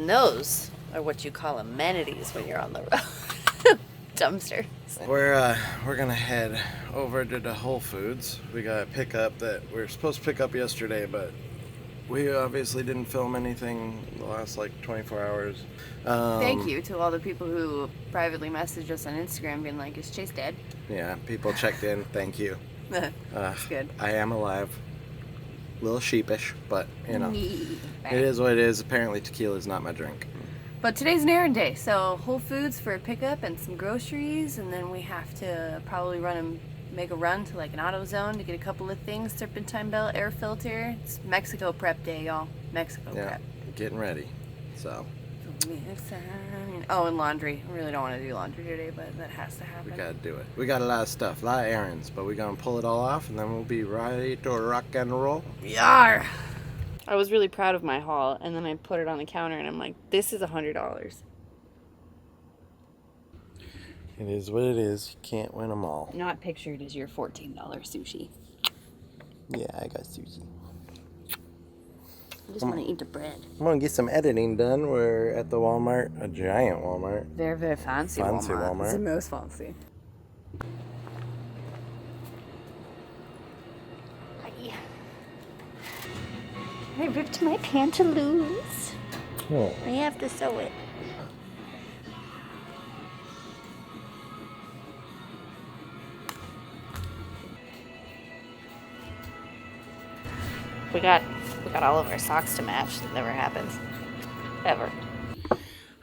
And those are what you call amenities when you're on the road. Dumpsters. We're gonna head over to the Whole Foods. We got a pickup that we were supposed to pick up yesterday, but we obviously didn't film anything the last like 24 hours. Thank you to all the people who privately messaged us on Instagram being like, is Chase dead? Yeah, people checked in. Thank you. That's good. I am alive. A little sheepish, but you know, It it is what it is. Apparently tequila is not my drink. But today's an errand day, so Whole Foods for a pickup and some groceries, and then we have to probably make a run to like an AutoZone to get a couple of things, turpentine belt, air filter. It's Mexico prep day, y'all. Mexico prep. Getting ready. So. Oh, and laundry. I really don't want to do laundry today, but that has to happen. We gotta do it. We got a lot of stuff, a lot of errands, but we're gonna pull it all off, and then we'll be ready to rock and roll. Yar! I was really proud of my haul, and then I put it on the counter, and I'm like, this is $100. It is what it is. You can't win them all. Not pictured as your $14 sushi. Yeah, I got sushi. I just want to eat the bread. I'm gonna get some editing done. We're at the Walmart, a giant Walmart. Very, very fancy Walmart. It's the most fancy. I ripped my pantaloons. Oh. I have to sew it. We got all of our socks to match. That never happens. Ever.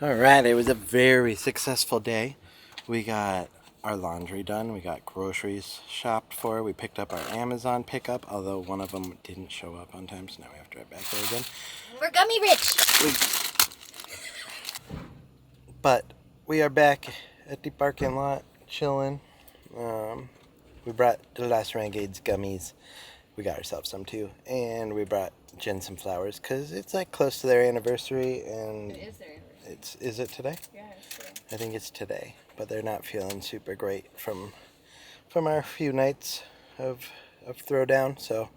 Alright, it was a very successful day. We got our laundry done. We got groceries shopped for. We picked up our Amazon pickup, although one of them didn't show up on time, so now we have to drive back there again. We're gummy rich. But we are back at the parking lot, chilling. We brought the last Renegades gummies. We got ourselves some too. And we brought Jen some flowers because it's like close to their anniversary. And It is their anniversary. Is it today? Yeah, it's today. I think it's today. But they're not feeling super great from our few nights of throwdown. So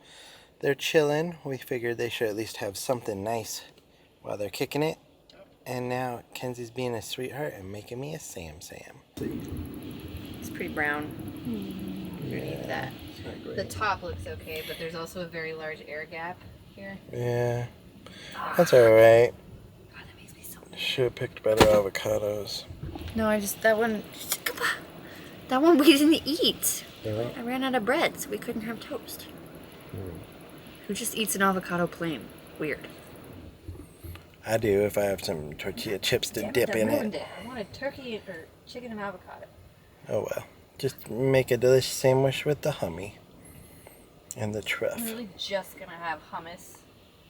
they're chilling. We figured they should at least have something nice while they're kicking it. And now Kenzie's being a sweetheart and making me a Sam. It's pretty brown underneath that. The top looks okay, but there's also a very large air gap here. Yeah, that's alright. God, that makes me so mad. Should have picked better avocados. No, that one we didn't eat. Really? I ran out of bread, so we couldn't have toast. Who just eats an avocado plain? Weird. I do if I have some tortilla chips to dip in it. I wanted turkey or chicken and avocado. Oh well. Just make a delicious sandwich with the hummy and the truff. I'm really just gonna have hummus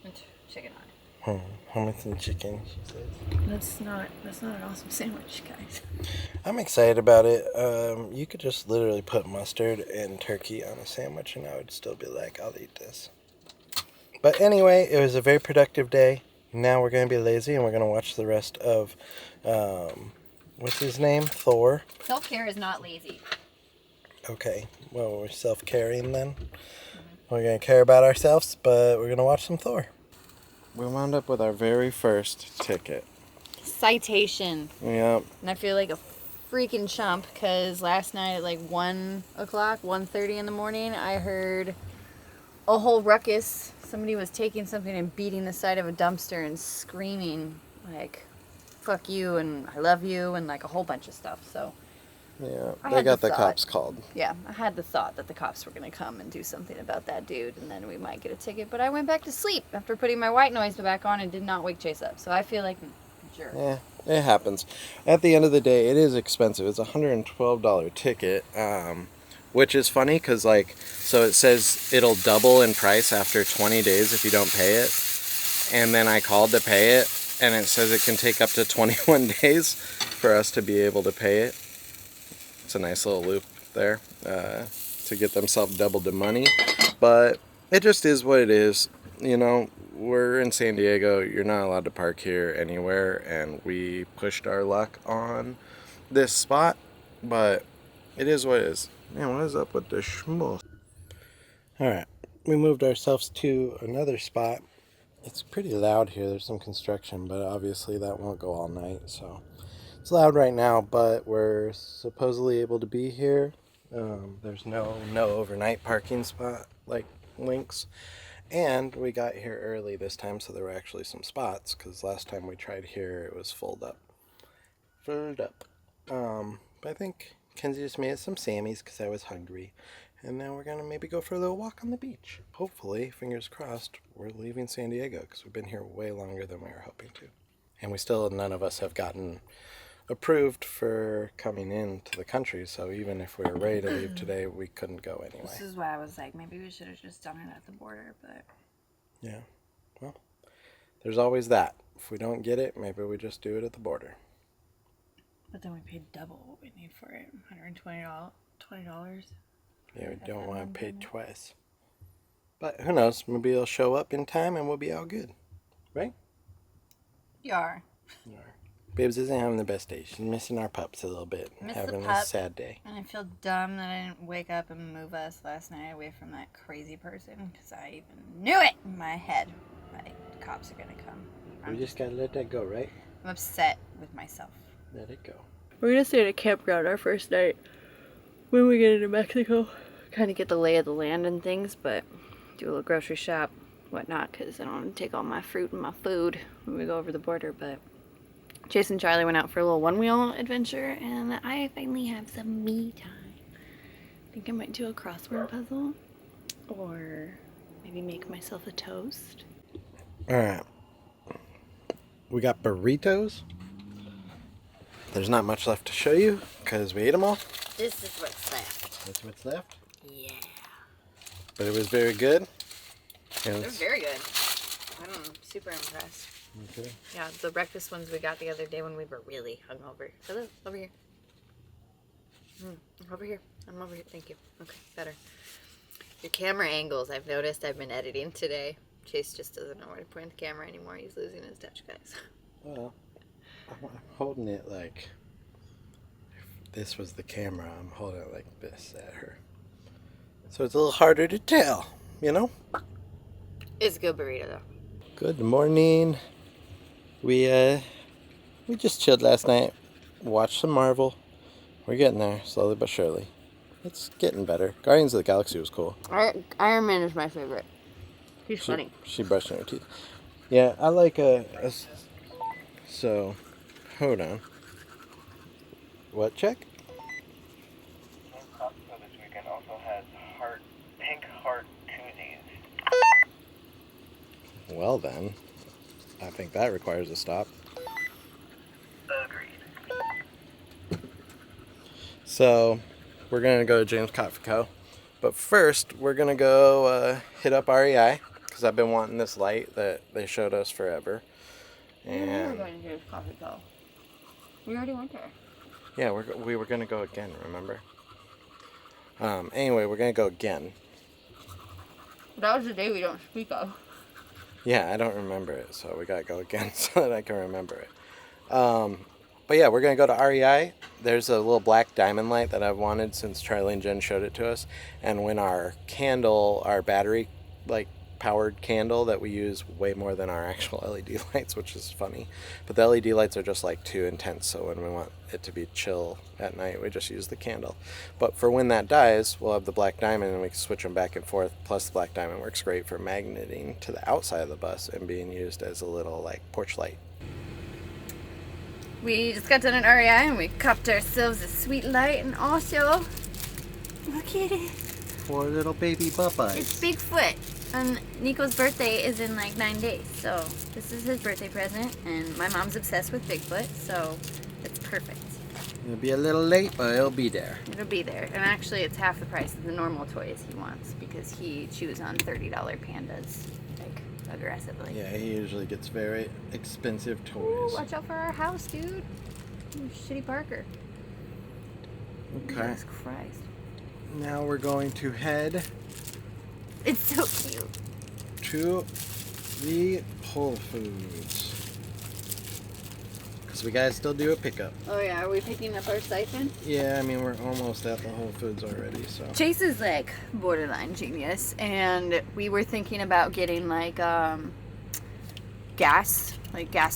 and chicken on it. Hummus and chicken, she says. That's not an awesome sandwich, guys. I'm excited about it. You could just literally put mustard and turkey on a sandwich and I would still be like, I'll eat this. But anyway, it was a very productive day. Now we're going to be lazy and we're going to watch the rest of, what's his name? Thor. Self-care is not lazy. Okay, well, we're self-caring then. We're going to care about ourselves, but we're going to watch some Thor. We wound up with our very first ticket. Citation. Yep. And I feel like a freaking chump because last night at like 1 o'clock, 1:30 in the morning, I heard a whole ruckus. Somebody was taking something and beating the side of a dumpster and screaming like, fuck you and I love you and like a whole bunch of stuff. So yeah, they got the cops called. Yeah, I had the thought that the cops were going to come and do something about that dude and then we might get a ticket. But I went back to sleep after putting my white noise back on and did not wake Chase up. So I feel like a jerk. Yeah, it happens. At the end of the day, it is expensive. It's a $112 ticket. Which is funny because, like, so it says it'll double in price after 20 days if you don't pay it. And then I called to pay it, and it says it can take up to 21 days for us to be able to pay it. It's a nice little loop there to get themselves doubled the money. But it just is what it is. You know, we're in San Diego. You're not allowed to park here anywhere. And we pushed our luck on this spot. But it is what it is. Man, what is up with this schmuck? Alright, we moved ourselves to another spot It's pretty loud here. There's some construction, but obviously that won't go all night. So it's loud right now, but we're supposedly able to be here. There's no overnight parking spot like links. And we got here early this time, so there were actually some spots, because last time we tried here, it was filled up. But I think Kenzie just made us some Sammys because I was hungry. And now we're going to maybe go for a little walk on the beach. Hopefully, fingers crossed, we're leaving San Diego because we've been here way longer than we were hoping to. And none of us have gotten approved for coming into the country, so even if we were ready to leave today, we couldn't go anyway. This is why I was like, maybe we should have just done it at the border, but... Yeah, well, there's always that. If we don't get it, maybe we just do it at the border. But then we paid double what we need for it, $120. Yeah, we don't want to pay twice. But who knows, maybe it'll show up in time and we'll be all good, right? You are. Babes isn't having the best day. She's missing our pups a little bit. Having a sad day. And I feel dumb that I didn't wake up and move us last night away from that crazy person. Because I even knew it in my head. Like, the cops are going to come. We just got to let that go, right? I'm upset with myself. Let it go. We're going to stay at a campground our first night when we get into Mexico. Kind of get the lay of the land and things, but do a little grocery shop, whatnot, because I don't want to take all my fruit and my food when we go over the border, but... Chase and Charlie went out for a little one-wheel adventure, and I finally have some me time. I think I might do a crossword puzzle, or maybe make myself a toast. Alright. We got burritos. There's not much left to show you, because we ate them all. This is what's left. That's what's left? Yeah. But it was very good. They're very good. I'm super impressed. Okay. Yeah, the breakfast ones we got the other day when we were really hungover. Hello, over here. Over here. I'm over here. Thank you. Okay, better. Your camera angles, I've noticed I've been editing today. Chase just doesn't know where to point the camera anymore. He's losing his touch, guys. Well, I'm holding it like... If this was the camera, I'm holding it like this at her. So it's a little harder to tell, you know? It's a good burrito, though. Good morning. We just chilled last night, watched some Marvel. We're getting there, slowly but surely. It's getting better. Guardians of the Galaxy was cool. Iron Man is my favorite. He's funny. She brushed her teeth. Yeah, I like so, hold on. What, check? Costco this weekend also has pink heart koozies. Well then, I think that requires a stop. Agreed. So, we're going to go to James Coffee Co. But first, we're going to go hit up REI, because I've been wanting this light that they showed us forever. And We were going to James Coffee Co. We already went there. yeah, we were going to go again, remember? Anyway, we're going to go again. That was the day we don't speak of. Yeah, I don't remember it, so we gotta go again so that I can remember it. But yeah, we're gonna go to REI. There's a little black diamond light that I've wanted since Charlie and Jen showed it to us. And when our battery, powered candle that we use way more than our actual LED lights, which is funny. But the LED lights are just too intense, so when we want it to be chill at night, we just use the candle. But for when that dies, we'll have the black diamond and we can switch them back and forth. Plus the black diamond works great for magneting to the outside of the bus and being used as a little porch light. We just got done at REI and we copped ourselves a sweet light, and also, look at it. 4 little baby bubba. It's Bigfoot. And Nico's birthday is in 9 days, so this is his birthday present, and my mom's obsessed with Bigfoot, so it's perfect. It'll be a little late, but it'll be there. It'll be there, and actually it's half the price of the normal toys he wants, because he chews on $30 pandas, aggressively. Yeah, he usually gets very expensive toys. Ooh, watch out for our house, dude. You shitty Parker. Okay. Jesus Christ. Now we're going to head It's so cute. to the Whole Foods. Because we gotta still do a pickup. Oh yeah, are we picking up our siphon? Yeah, I mean, we're almost at the Whole Foods already, so. Chase is borderline genius, and we were thinking about getting gas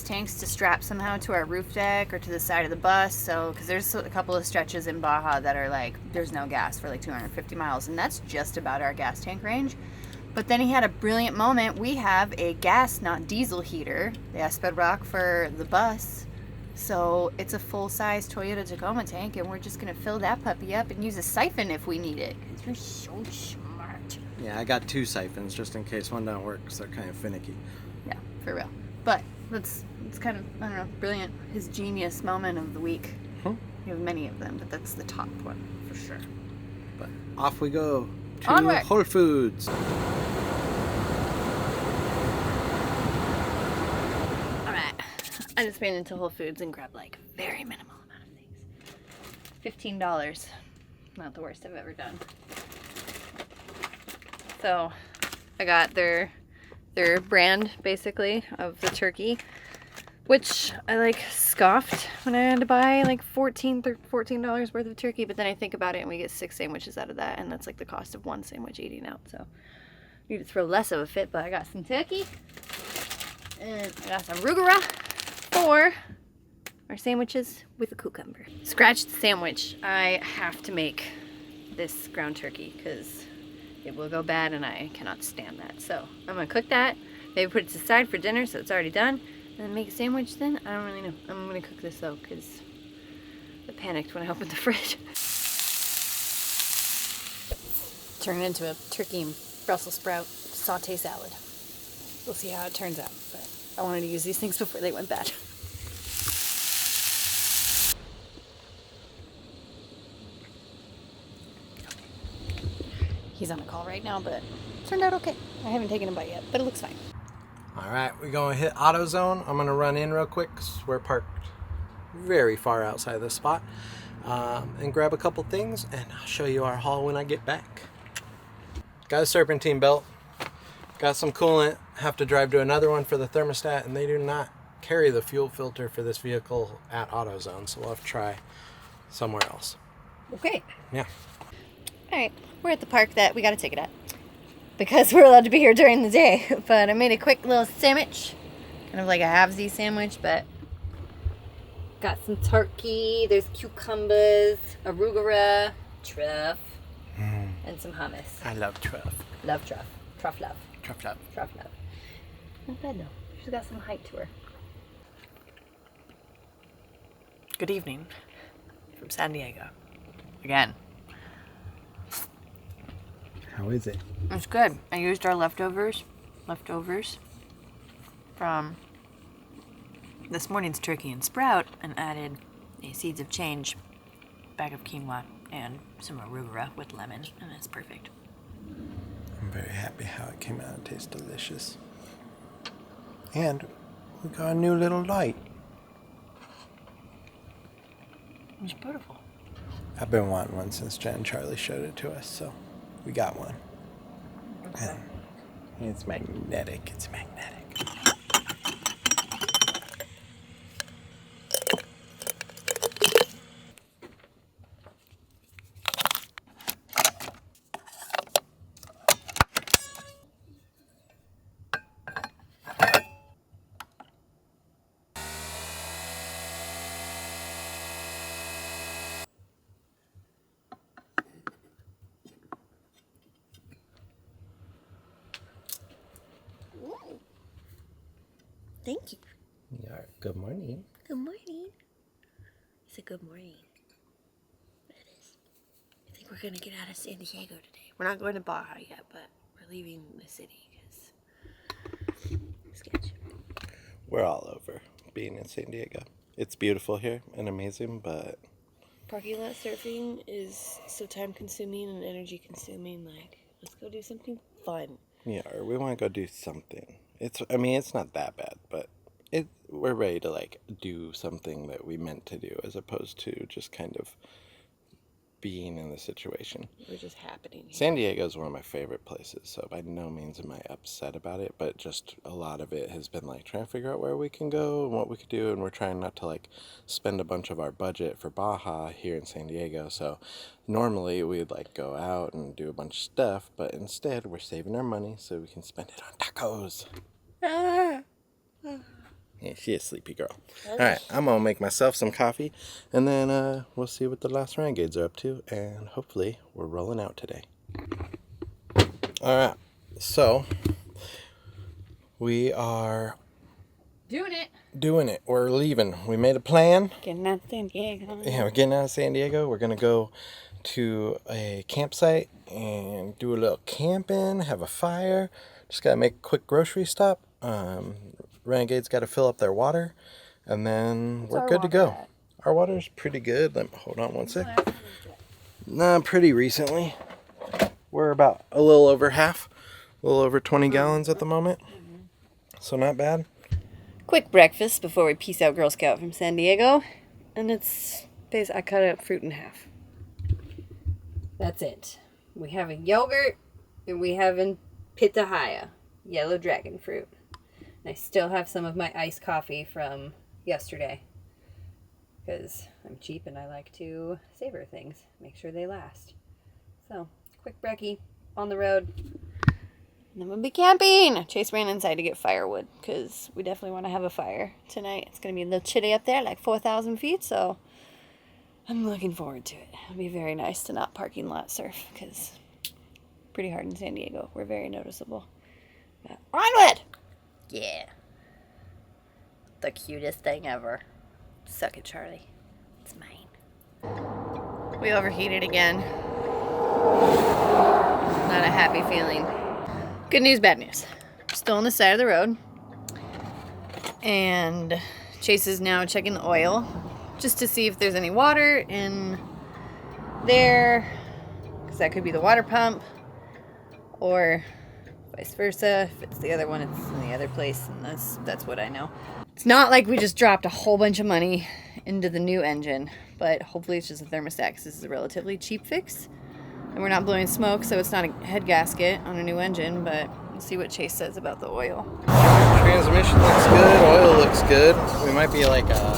tanks to strap somehow to our roof deck or to the side of the bus. So, because there's a couple of stretches in Baja that are like, there's no gas for like 250 miles, and that's just about our gas tank range. But then he had a brilliant moment. We have a gas, not diesel heater, the Esped Rock for the bus. So it's a full-size Toyota Tacoma tank, and we're just going to fill that puppy up and use a siphon if we need it. Because you're so smart. Yeah, I got 2 siphons just in case one don't work because they're kind of finicky. Yeah, for real. But it's kind of, I don't know, brilliant. His genius moment of the week. Huh? You have many of them, but that's the top one for sure. But off we go to Onward. Whole Foods. All right. I just ran into Whole Foods and grabbed like very minimal amount of things. $15. Not the worst I've ever done. So I got their brand basically of the turkey, which I like scoffed when I had to buy like $14 worth of turkey, but then I think about it and we get 6 sandwiches out of that, and that's like the cost of 1 sandwich eating out. So I need to throw less of a fit, but I got some turkey and I got some arugula for our sandwiches with a cucumber. Scratch the sandwich. I have to make this ground turkey because it will go bad and I cannot stand that. So I'm gonna cook that, maybe put it aside for dinner so it's already done, and then make a sandwich then. I don't really know. I'm gonna cook this though because I panicked when I opened the fridge. Turn it into a turkey and Brussels sprout saute salad. We'll see how it turns out, but I wanted to use these things before they went bad. He's on a call right now, but it turned out okay. I haven't taken a bite yet, but it looks fine. All right, we're going to hit AutoZone. I'm going to run in real quick because we're parked very far outside of the spot, and grab a couple things, and I'll show you our haul when I get back. Got a serpentine belt, got some coolant, have to drive to another one for the thermostat, and they do not carry the fuel filter for this vehicle at AutoZone, so we'll have to try somewhere else. Okay. Yeah. All right, we're at the park that we got a ticket at because we're allowed to be here during the day. But I made a quick little sandwich, kind of like a halvesy sandwich, but got some turkey, there's cucumbers, arugula, truff, and some hummus. I love truff. Love truff. Truff love. Truff love. Truff love. Not bad though. She's got some height to her. Good evening from San Diego. Again. How is it? It's good. I used our leftovers from this morning's turkey and sprout and added a Seeds of Change bag of quinoa and some arugula with lemon, and it's perfect. I'm very happy how it came out. It tastes delicious. And we got a new little light. It's beautiful. I've been wanting one since Jen and Charlie showed it to us, so we got one. And it's magnetic. It's magnetic. Thank you. Yeah, good morning. Good morning. It's a good morning. It is. I think we're going to get out of San Diego today. We're not going to Baja yet, but we're leaving the city because sketch. We're all over being in San Diego. It's beautiful here and amazing, but Parking lot surfing is so time consuming and energy consuming. Like, let's go do something fun. yeah, or we want to go do something. It's not that bad, but we're ready to like do something that we meant to do as opposed to just kind of being in the situation. We're just happening here. San Diego is one of my favorite places, so by no means am I upset about it, but just a lot of it has been like trying to figure out where we can go and what we could do, and we're trying not to like spend a bunch of our budget for Baja here in San Diego. So normally we'd like go out and do a bunch of stuff, but instead we're saving our money so we can spend it on tacos. Yeah, she a sleepy girl. Alright, I'm gonna make myself some coffee, and then we'll see what the last Renegades are up to, and hopefully we're rolling out today. Alright, so we are doing it. We're leaving. We made a plan. Getting out of San Diego. Yeah, we're getting out of San Diego. We're gonna go to a campsite and do a little camping, have a fire. Just gotta make a quick grocery stop. Renegades gotta fill up their water, and then we're good to go. Our water's pretty good. Hold on one sec. Nah, pretty recently. We're about a little over half, a little over 20 gallons at the moment. So not bad. Quick breakfast before we peace out Girl Scout from San Diego. And it's basically, I cut up fruit in half. That's it. We have a yogurt and we have a pitahaya, yellow dragon fruit. And I still have some of my iced coffee from yesterday. Because I'm cheap and I like to savor things. Make sure they last. So, quick brekkie on the road. And then we'll be camping. Chase ran inside to get firewood because we definitely want to have a fire tonight. It's going to be a little chilly up there, like 4,000 feet, so I'm looking forward to it. It'll be very nice to not parking lot surf because pretty hard in San Diego. We're very noticeable. But onward! Yeah. The cutest thing ever. Suck it, Charlie. It's mine. We overheated again. Not a happy feeling. Good news, bad news. We're still on the side of the road. And Chase is now checking the oil just to see if there's any water in there. Because that could be the water pump. Or vice versa. If it's the other one, it's in the other place. And that's what I know. It's not like we just dropped a whole bunch of money into the new engine. But hopefully it's just a thermostat because this is a relatively cheap fix. And we're not blowing smoke, so it's not a head gasket on a new engine, but we'll see what Chase says about the oil. Transmission looks good, oil looks good. We might be like a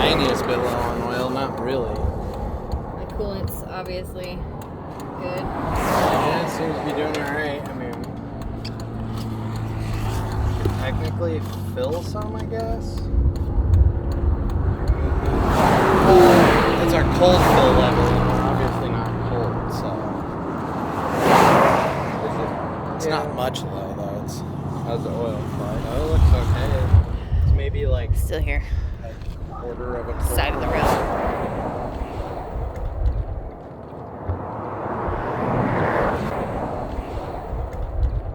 tiniest bit low on oil, not really. The coolant's obviously good. Yeah, it seems to be doing alright. I mean, technically fill some, I guess. That's our cold fill level, and we're obviously not cold, so. It's not much though. How's the oil fly? Oil looks okay. It's maybe like Still here. a quarter of a quart. Side of the road.